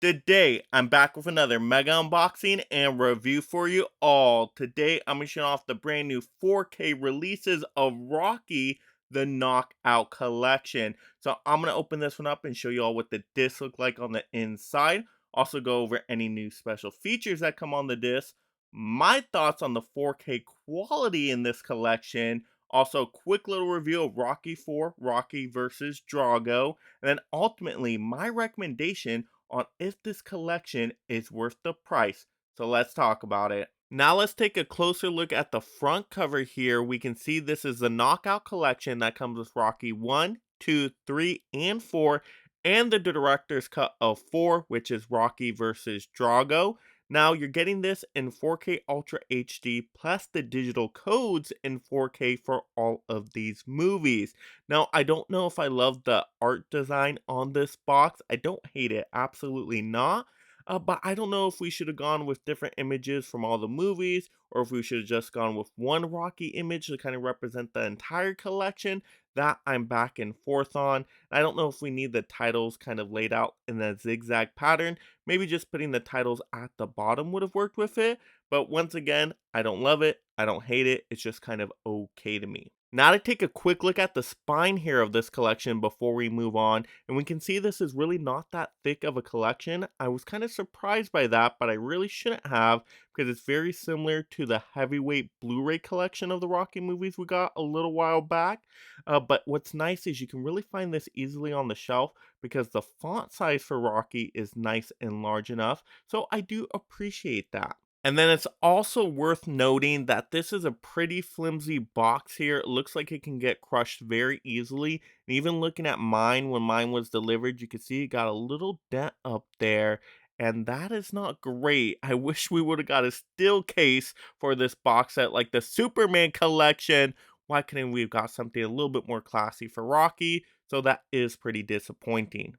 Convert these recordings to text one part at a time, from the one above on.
Today, I'm back with another mega unboxing and review for you all. Today, I'm going to show off the brand new 4K releases of Rocky, the Knockout Collection. So I'm going to open this one up and show you all what the disc look like on the inside. Also go over any new special features that come on the disc. My thoughts on the 4K quality in this collection. Also, quick little review of Rocky 4, Rocky versus Drago. And then ultimately, my recommendation on if this collection is worth the price. So let's talk about it. Now let's take a closer look at the front cover here. We can see this is the Knockout Collection that comes with Rocky 1, 2, 3, and 4, and the director's cut of 4, which is Rocky versus Drago. Now you're getting this in 4K Ultra HD plus the digital codes in 4K for all of these movies. Now, I don't know if I love the art design on this box. I don't hate it, absolutely not. But I don't know if we should have gone with different images from all the movies, or if we should have just gone with one Rocky image to kind of represent the entire collection. That I'm back and forth on. I don't know if we need the titles kind of laid out in a zigzag pattern. Maybe just putting the titles at the bottom would have worked with it. But once again, I don't love it. I don't hate it. It's just kind of okay to me. Now to take a quick look at the spine here of this collection before we move on, and we can see this is really not that thick of a collection. I was kind of surprised by that, but I really shouldn't have because it's very similar to the heavyweight Blu-ray collection of the Rocky movies we got a little while back. But what's nice is you can really find this easily on the shelf because the font size for Rocky is nice and large enough, so I do appreciate that. And then it's also worth noting that this is a pretty flimsy box here. It looks like it can get crushed very easily. And even looking at mine when mine was delivered, you can see it got a little dent up there. And that is not great. I wish we would have got a steel case for this box set like the Superman collection. Why couldn't we have got something a little bit more classy for Rocky? So that is pretty disappointing.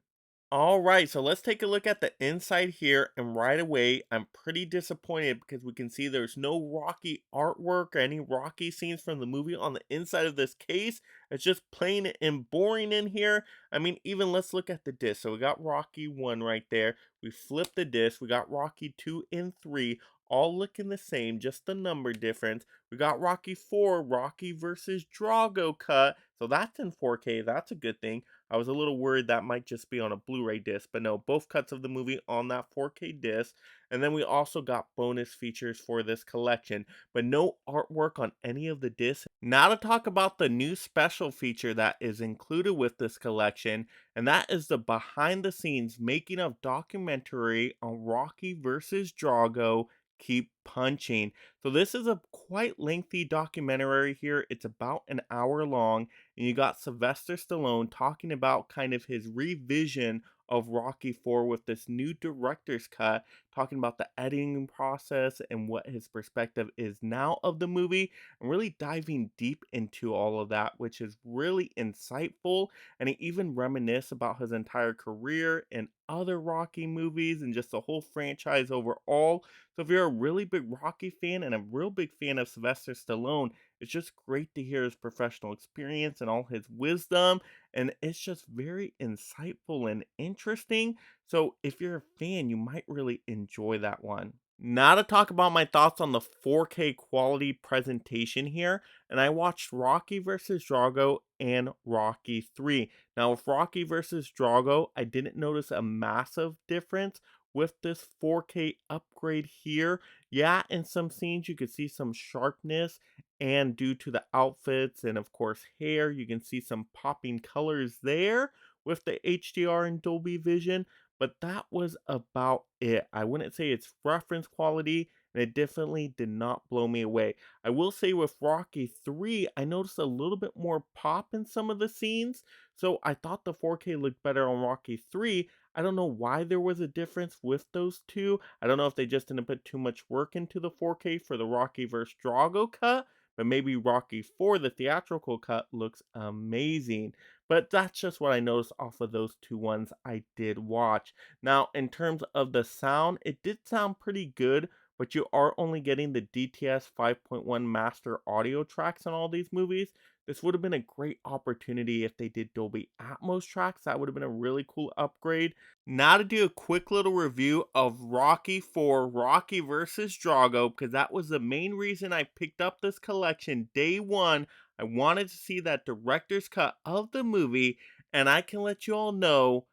All right, so let's take a look at the inside here, and right away, I'm pretty disappointed because we can see there's no Rocky artwork or any Rocky scenes from the movie on the inside of this case. It's just plain and boring in here. I mean, even let's look at the disc. So we got Rocky 1 right there. We flip the disc. We got Rocky 2 and 3, all looking the same, just the number difference. We got Rocky 4, Rocky versus Drago cut. So that's in 4K. That's a good thing. I was a little worried that might just be on a Blu-ray disc, but no, both cuts of the movie on that 4K disc. And then we also got bonus features for this collection, but no artwork on any of the discs. Now to talk about the new special feature that is included with this collection, and that is the behind the scenes making of documentary on Rocky versus Drago. Keep punching. So this is a quite lengthy documentary here. It's about an hour long, and you got Sylvester Stallone talking about kind of his revision of Rocky 4 with this new director's cut, talking about the editing process and what his perspective is now of the movie, and really diving deep into all of that, which is really insightful. And he even reminisce about his entire career and other Rocky movies and just the whole franchise overall. So if you're a really big Rocky fan and a real big fan of Sylvester Stallone, it's just great to hear his professional experience and all his wisdom, and it's just very insightful and interesting. So if you're a fan, you might really enjoy that one. Now to talk about my thoughts on the 4K quality presentation here, and I watched Rocky versus Drago and Rocky 3. Now with Rocky versus Drago, I didn't notice a massive difference with this 4K upgrade here. Yeah, in some scenes you could see some sharpness, and due to the outfits and of course hair, you can see some popping colors there with the HDR and Dolby Vision, but that was about it. I wouldn't say it's reference quality, and it definitely did not blow me away. I will say with Rocky 3, I noticed a little bit more pop in some of the scenes, so I thought the 4K looked better on Rocky 3. I don't know why there was a difference with those two. I don't know if they just didn't put too much work into the 4K for the Rocky vs. Drago cut, but maybe Rocky 4, the theatrical cut, looks amazing. But that's just what I noticed off of those two ones I did watch. Now, in terms of the sound, it did sound pretty good, but you are only getting the DTS 5.1 master audio tracks on all these movies. This would have been a great opportunity if they did Dolby Atmos tracks. That would have been a really cool upgrade. Now to do a quick little review of Rocky for Rocky versus Drago, because that was the main reason I picked up this collection day one. I wanted to see that director's cut of the movie, and I can let you all know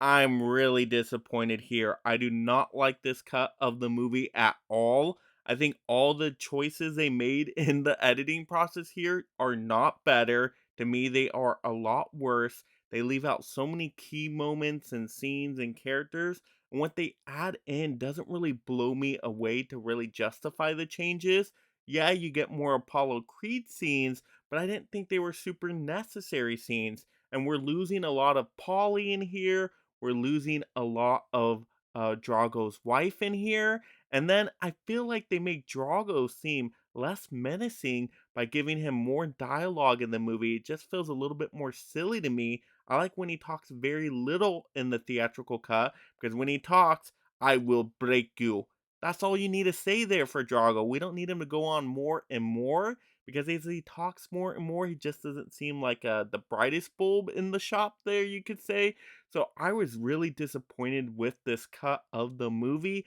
I'm really disappointed here. I do not like this cut of the movie at all. I think all the choices they made in the editing process here are not better. To me, they are a lot worse. They leave out so many key moments and scenes and characters. And what they add in doesn't really blow me away to really justify the changes. Yeah, you get more Apollo Creed scenes, but I didn't think they were super necessary scenes. And we're losing a lot of Polly in here. We're losing a lot of Drago's wife in here. And then I feel like they make Drago seem less menacing by giving him more dialogue in the movie. It just feels a little bit more silly to me. I like when he talks very little in the theatrical cut because when he talks, I will break you. That's all you need to say there for Drago. We don't need him to go on more and more because as he talks more and more, he just doesn't seem like the brightest bulb in the shop there, you could say. So I was really disappointed with this cut of the movie.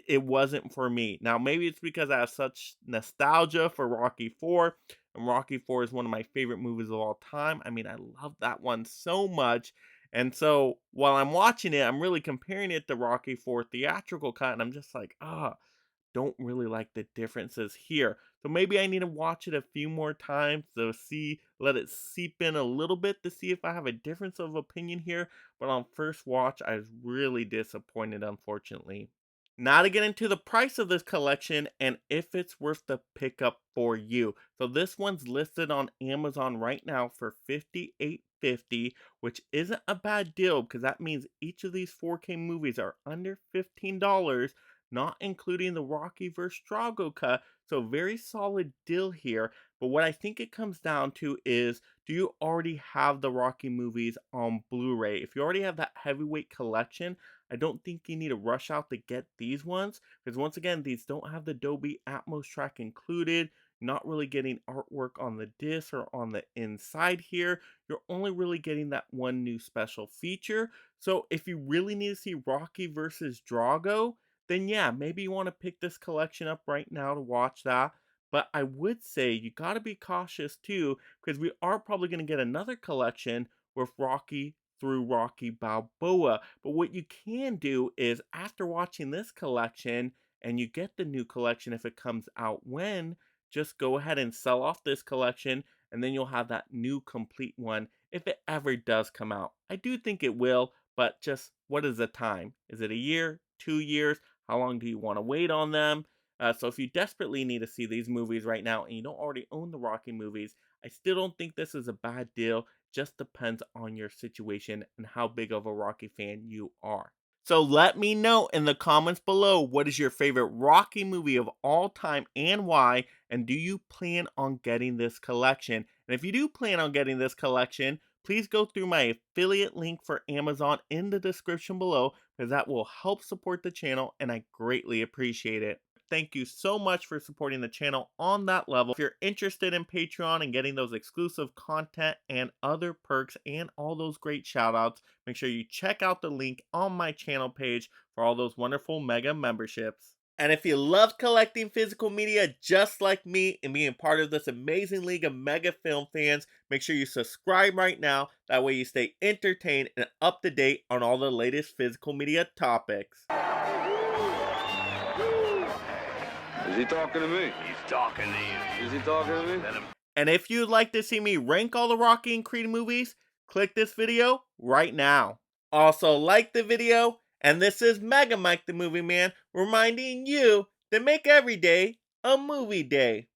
It wasn't for me. Now maybe it's because I have such nostalgia for Rocky 4, and Rocky 4 is one of my favorite movies of all time. I mean, I love that one so much. And so while I'm watching it, I'm really comparing it to Rocky 4 theatrical cut, and I'm just like, don't really like the differences here. So maybe I need to watch it a few more times to see, let it seep in a little bit to see if I have a difference of opinion here. But on first watch, I was really disappointed, unfortunately. Now to get into the price of this collection and if it's worth the pickup for you. So this one's listed on Amazon right now for $58.50, which isn't a bad deal because that means each of these 4K movies are under $15, not including the Rocky vs. Drago cut. So very solid deal here. But what I think it comes down to is, do you already have the Rocky movies on Blu-ray? If you already have that heavyweight collection, I don't think you need to rush out to get these ones because once again, these don't have the Dolby Atmos track included. Not really getting artwork on the disc or on the inside here. You're only really getting that one new special feature. So if you really need to see Rocky versus Drago, then yeah, maybe you want to pick this collection up right now to watch that. But I would say you got to be cautious too, because we are probably going to get another collection with Rocky through Rocky Balboa. But what you can do is after watching this collection and you get the new collection if it comes out when, just go ahead and sell off this collection and then you'll have that new complete one if it ever does come out. I do think it will, but just what is the time? Is it a year, 2 years? How long do you want to wait on them? So if you desperately need to see these movies right now and you don't already own the Rocky movies, I still don't think this is a bad deal. Just depends on your situation and how big of a Rocky fan you are. So let me know in the comments below what is your favorite Rocky movie of all time and why, and do you plan on getting this collection? And if you do plan on getting this collection, please go through my affiliate link for Amazon in the description below because that will help support the channel and I greatly appreciate it. Thank you so much for supporting the channel on that level. If you're interested in Patreon and getting those exclusive content and other perks and all those great shoutouts, make sure you check out the link on my channel page for all those wonderful mega memberships. And if you love collecting physical media just like me and being part of this amazing league of mega film fans, make sure you subscribe right now. That way you stay entertained and up to date on all the latest physical media topics. Is he talking to me? He's talking to you. Is he talking to me? Let him. And if you'd like to see me rank all the Rocky and Creed movies, click this video right now. Also like the video, and this is Mega Mike the Movie Man reminding you to make every day a movie day.